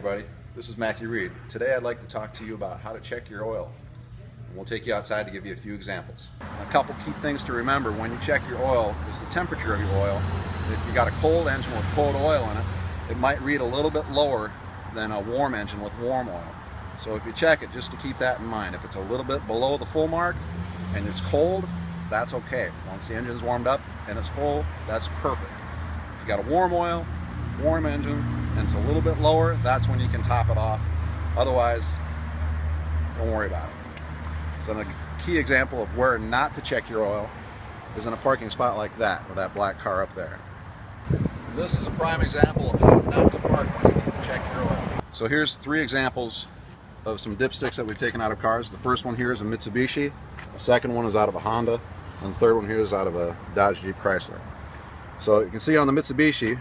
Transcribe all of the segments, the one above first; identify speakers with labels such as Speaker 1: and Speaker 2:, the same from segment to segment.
Speaker 1: everybody, this is Matthew Reid. Today I'd like to talk to you about how to check your oil. And we'll take you outside to give you a few examples. A couple key things to remember when you check your oil is the temperature of your oil. If you got a cold engine with cold oil in it, it might read a little bit lower than a warm engine with warm oil. So if you check it, just to keep that in mind. If it's a little bit below the full mark and it's cold, that's okay. Once the engine's warmed up and it's full, that's perfect. If you got a warm oil, warm engine, and it's a little bit lower, that's when you can top it off. Otherwise, don't worry about it. So the key example of where not to check your oil is in a parking spot like that, with that black car up there. This is a prime example of how not to park when you need to check your oil. So here's 3 examples of some dipsticks that we've taken out of cars. The first one here is a Mitsubishi, the second one is out of a Honda, and the third one here is out of a Dodge Jeep Chrysler. So you can see on the Mitsubishi,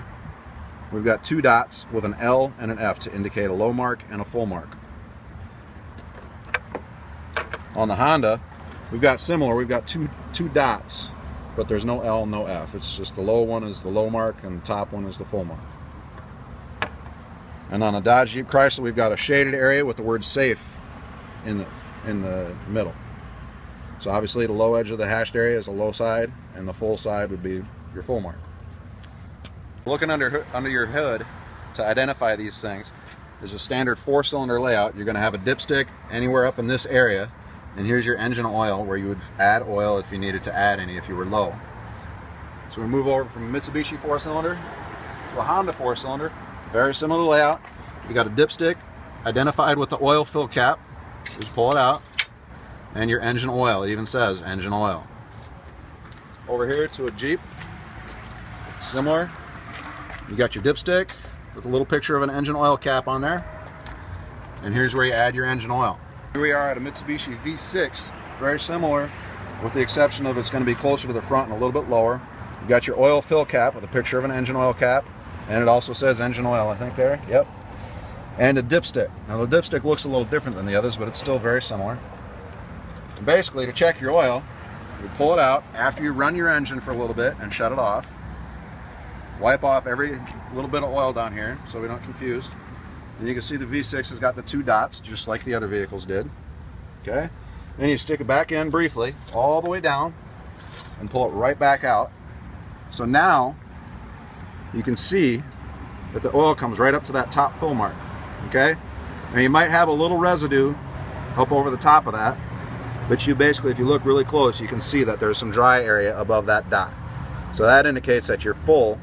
Speaker 1: we've got 2 dots with an L and an F to indicate a low mark and a full mark. On the Honda, we've got similar, we've got two dots, but there's no L, no F. It's just the low one is the low mark and the top one is the full mark. And on the Dodge Jeep Chrysler, we've got a shaded area with the word safe in the middle. So obviously the low edge of the hashed area is the low side, and the full side would be your full mark. Looking under your hood to identify these things, there's a standard 4-cylinder layout. You're going to have a dipstick anywhere up in this area, and here's your engine oil where you would add oil if you needed to add any if you were low. So we move over from a Mitsubishi 4-cylinder to a Honda 4-cylinder. Very similar layout. You got a dipstick identified with the oil fill cap. Just pull it out, and your engine oil. It even says engine oil. Over here to a Jeep, similar. You got your dipstick with a little picture of an engine oil cap on there, and here's where you add your engine oil. Here we are at a Mitsubishi V6, very similar, with the exception of it's going to be closer to the front and a little bit lower. You got your oil fill cap with a picture of an engine oil cap, and it also says engine oil, I think there, yep. And a dipstick. Now the dipstick looks a little different than the others, but it's still very similar. And basically, to check your oil, you pull it out after you run your engine for a little bit and shut it off. Wipe off every little bit of oil down here so we don't confuse. And you can see the V6 has got the 2 dots, just like the other vehicles did. Okay? Then you stick it back in briefly, all the way down, and pull it right back out. So now, you can see that the oil comes right up to that top full mark. Okay? Now you might have a little residue up over the top of that, but you basically, if you look really close, you can see that there's some dry area above that dot. So that indicates that you're full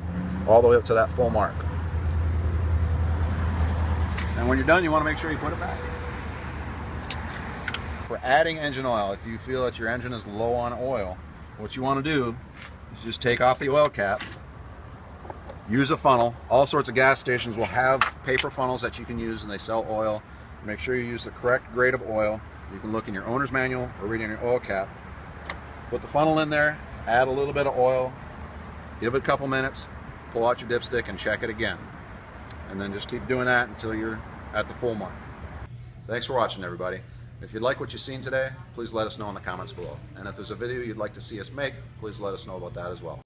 Speaker 1: all the way up to that full mark. And when you're done, you want to make sure you put it back. For adding engine oil, if you feel that your engine is low on oil, what you want to do is just take off the oil cap, use a funnel. All sorts of gas stations will have paper funnels that you can use, and they sell oil. Make sure you use the correct grade of oil. You can look in your owner's manual or read in your oil cap. Put the funnel in there, add a little bit of oil, give it a couple minutes, pull out your dipstick and check it again. And then just keep doing that until you're at the full mark. Thanks for watching, everybody. If you like what you've seen today, please let us know in the comments below. And if there's a video you'd like to see us make, please let us know about that as well.